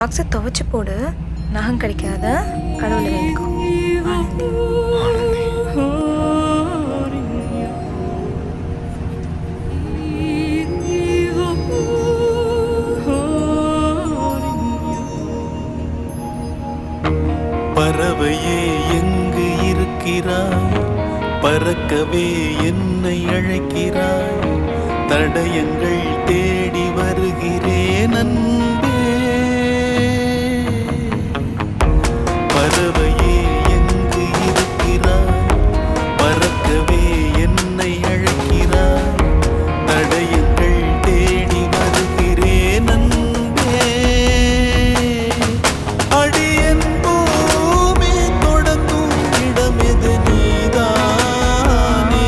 பாக்ஸை துவைச்சு போடு, நகம் கிடைக்காத. கடவுளை வேண்டிக்கோ. ஆனந்தி. பறவையே எங்கு இருக்கிறாய்? பறக்கவே என்னை அழைக்கிறாய். தடயங்கள் தேடி வருகிறேன் அன்பே. பறவையே எங்கு இருக்கிறாய்? பறக்கவே என்னை அழைக்கிறாய். தடயங்கள் தேடி வருகிறேன் அன்பே. அடியன் பூமி தொடங்கும் இடமெது நீதானே.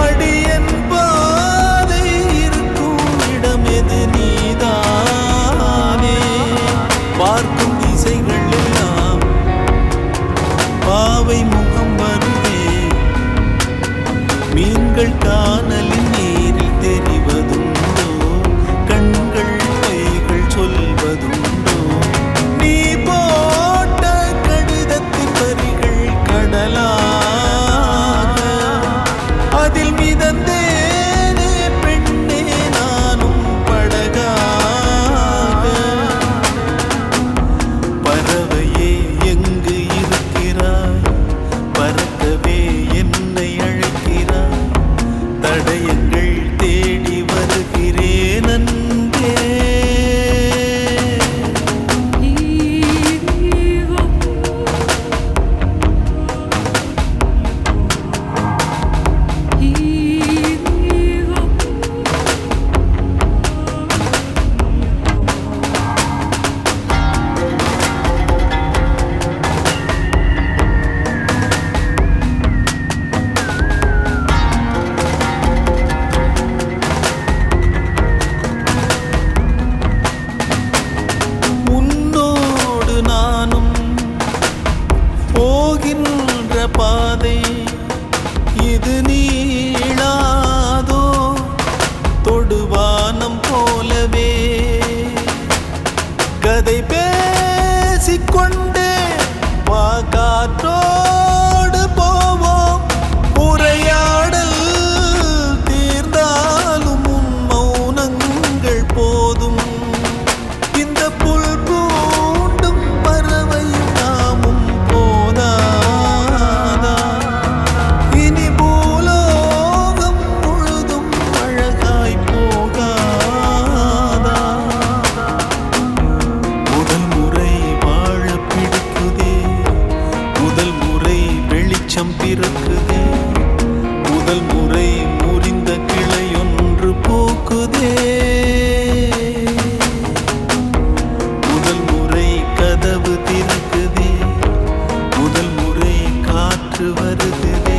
அடியன் பாதை இருக்கும் இடமெது நீதானே. பார்க்கும் திசைகள் எல்லாம் பாவை முகம் வருவே. மீன்கள் காணலின் நீரில் தெரிவதுண்டோ? கண்கள் கைகள் சொல்வதுண்டோ? நீ போட்ட கடிதத்தின் வரிகள் கடலாக அதில் மிதந்தேனே பெண்ணே நானும் படகாக. பறவையே எங்கு இருக்கிறாய்? பறக்கவே என்னை அழைக்கிறாய். தடயங்கள் தேடி வருகிறேன் அன்பே. உன்னோடு நானும் போகின்ற பாதை இது நீளாதோ? தொடுவானம் போலவே கதை பேசிக்கொண்டே வா காற்றோடு போவோம். உரையாடல் தீர்ந்தாலும் உன் மௌனங்கள் போதும். இந்த புல் பூண்டும் பறவையும் நாமும் போதாதா? இனி பூலோகம் முழுதும் அழகாய் போகாதா? முதல் முறை வாழ பிடிக்குதே. முதல் முறை வெளிச்சம் பிறக்குதே. முதல் முறை முறிந்த கிளையொன்று பூக்குதே. முதல் முறை கதவு திறக்குதே. முதல் முறை காற்று வருகுதே.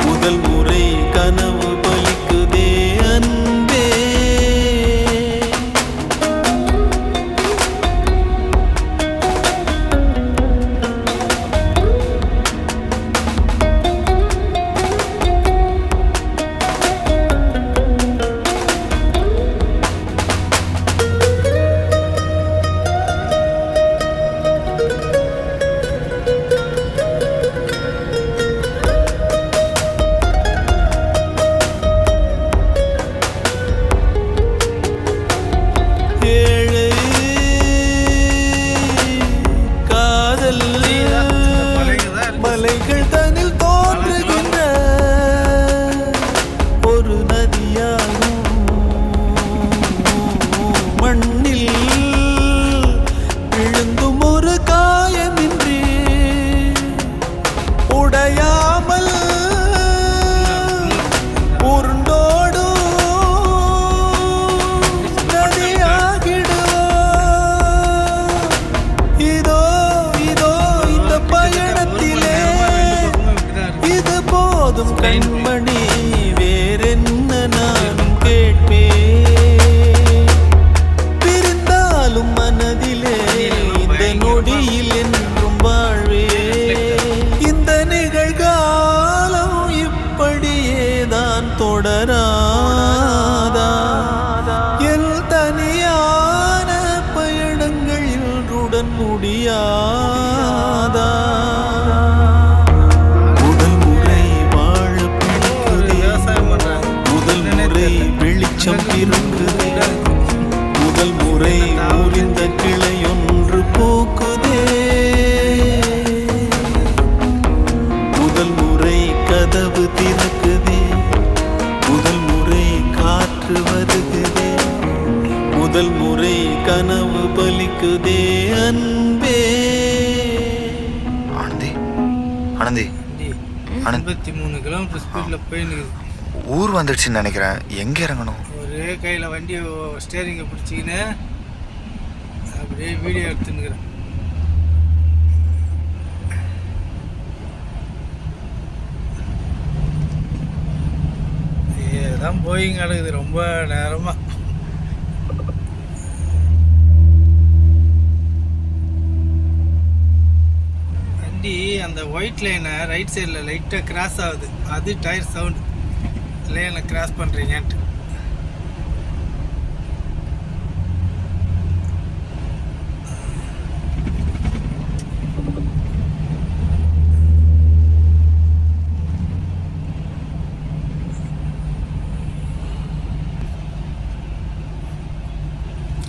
முதல் முறை கனவு பலிக்குதே அன்பே. ஏழை காதல் மலைகள் தனில் தோன்றுகின்ற ஒரு நதியாகும். மண்ணில் விழுந்தும் ஒரு காயமின்றி உடையாமல் உருண்டோடும் நதியாகிடுவோம். இதோ இதோ இந்த பயணத்திலே இது போதும் கண்மணி, வேறென்ன நான் கேட்பேன்? பிரிந்தாலும் மனதிலே இந்த நொடியில் என்றும் வாழ்வே. இந்த நிகழ்காலம் இப்படியேதான் தொடராதா? என் தனியான பயண உயிருடன் முடியாதா? முதல் முறை வாழ பிடிக்குதே, முதல் முறை வெளிச்சம் பிறக்குதே, முதல் முறை முறிந்த கிளையொன்று பூக்குதே, முதல் முறை கதவு திறக்குதே, முதல் முறை காற்று வருகுதே, முதல் முறை கனவு பலிக்குதே அன்பே. ஆனந்தி ஆனந்தி 53 கிலோமீட்டர் ஸ்பீடில் போயின்னு ஊர் வந்துடுச்சுன்னு நினைக்கிறேன். எங்கே இறங்கணும்? ஒரே கையில் வண்டியை ஸ்டேரிங்கை பிடிச்சிக்கின்னு அப்படியே வீடியோ எடுத்துன்னுக்கிறேன். ஏதான் போயிங்க கிடக்குது ரொம்ப நேரமாக. வண்டி அந்த ஒயிட் லைனை ரைட் சைடில் லைட்டாக கிராஸ் ஆகுது. அது டயர் சவுண்டு லைனை கிராஸ் பண்ணுறீங்கன்ட்டு.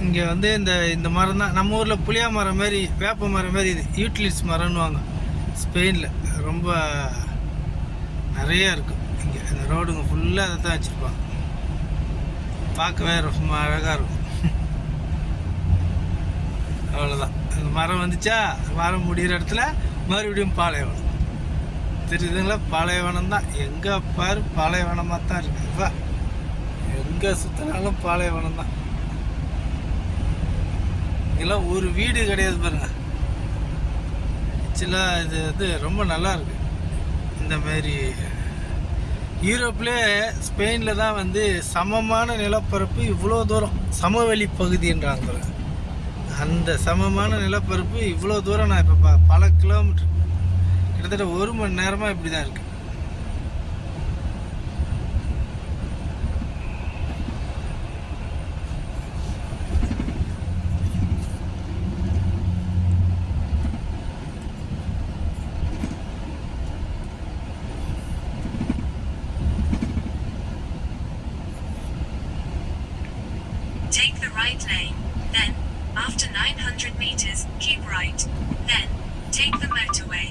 இங்கே வந்து இந்த மரம் தான் நம்ம ஊரில் புளியா மரம் மாதிரி, வேப்ப மரம் மாதிரி. இது யூட்டிலிட்ஸ் மரம்னுவாங்க ஸ்பெயினில். ரொம்ப நிறையா இருக்கும் இங்கே. இந்த ரோடுங்க ஃபுல்லாக அதை தான் வச்சுருப்பாங்க. பார்க்கவே ரொம்ப அழகாக இருக்கும். அவ்வளோதான். அந்த மரம் வந்துச்சா, மரம் முடிகிற இடத்துல மறுபடியும் பாலைவனம் தெரியுதுங்களா? பாலைவனம் தான். எங்கே பாரு பாலைவனமாக தான் இருக்குதுப்பா. எங்கே சுற்றினாலும் பாலைவனம் தான். இதெல்லாம் ஒரு வீடு கிடையாது பாருங்க. ஆக்சுவலாக இது வந்து ரொம்ப நல்லா இருக்கு. இந்த மாதிரி யூரோப்லேயே ஸ்பெயினில் தான் வந்து சமமான நிலப்பரப்பு இவ்வளோ தூரம், சமவெளி பகுதின்றாங்க பாருங்க. அந்த சமமான நிலப்பரப்பு இவ்வளோ தூரம் நான் இப்போ பல கிலோமீட்டர், கிட்டத்தட்ட 1 மணி நேரமாக இப்படி தான் இருக்குது. Take the right lane, then, after 900 meters, keep right, then, take the motorway.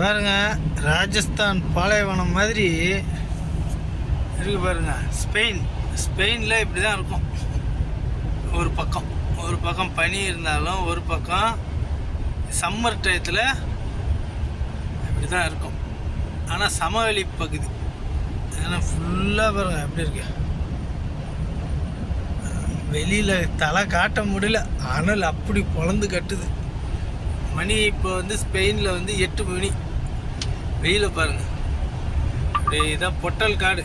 பாருங்க, ராஜஸ்தான் பாலைவனம் மாதிரி இருக்கு பாருங்க. ஸ்பெயினில் இப்படி தான் இருக்கும். ஒரு பக்கம் பனி இருந்தாலும், ஒரு பக்கம் சம்மர் டயத்தில் இப்படி தான் இருக்கும். ஆனால் சமவெளி பகுதி. ஏன்னா ஃபுல்லாக பாருங்க எப்படி இருக்கு. வெளியில் தலை காட்ட முடியல, அனல் அப்படி பொழந்து கட்டுது. மணி இப்போ வந்து ஸ்பெயினில் வந்து 8 மணி. வெயில பாருங்க. அப்படியே இதான் பொட்டல் காடு.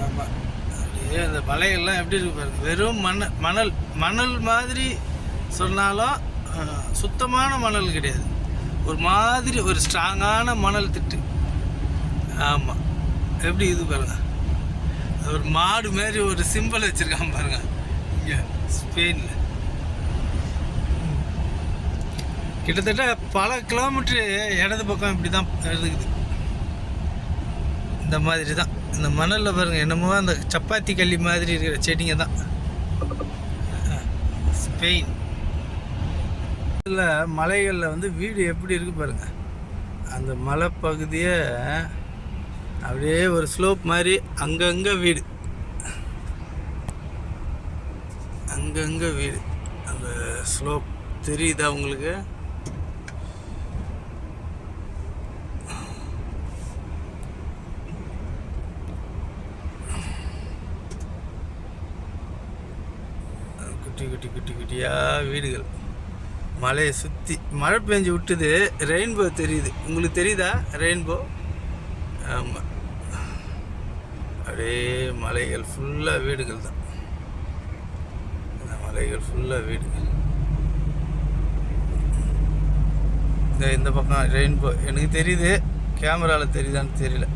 ஆமாம், அப்படியே அந்த மலைகள்லாம் எப்படி இருக்கு பாருங்க. வெறும் மணல் மாதிரி சொன்னாலும் சுத்தமான மணல் கிடையாது. ஒரு மாதிரி ஒரு ஸ்ட்ராங்கான மணல் திட்டு. ஆமாம், எப்படி இது பாருங்க. ஒரு மாடு மாதிரி ஒரு சிம்பிள் வச்சுருக்கான் பாருங்க இங்கே ஸ்பெயினில். கிட்டத்தட்ட பல கிலோமீட்ரு இடது பக்கம் இப்படி தான் இருக்குது. இந்த மாதிரி தான் இந்த மணலில் பாருங்கள். என்னமோ அந்த சப்பாத்தி கல்லி மாதிரி இருக்கிற செடிங்க தான் ஸ்பெயின். இதில் மலைகளில் வந்து வீடு எப்படி இருக்குது பாருங்கள். அந்த மலைப்பகுதியை அப்படியே ஒரு ஸ்லோப் மாதிரி அங்கங்கே வீடு, அங்கங்கே வீடு. அந்த ஸ்லோப் தெரியுதா உங்களுக்கு? குட்டி குட்டியாக வீடுகள். மலையை சுற்றி மழை பெஞ்சு விட்டுது. ரெயின்போ தெரியுது. உங்களுக்கு தெரியுதா ரெயின்போ? ஆமாம், அப்படியே மலைகள் ஃபுல்லாக வீடுகள் தான். இந்த மலைகள் ஃபுல்லாக வீடு. இந்த பக்கம் ரெயின்போ எனக்கு தெரியுது, கேமராவில் தெரியுதான்னு தெரியல.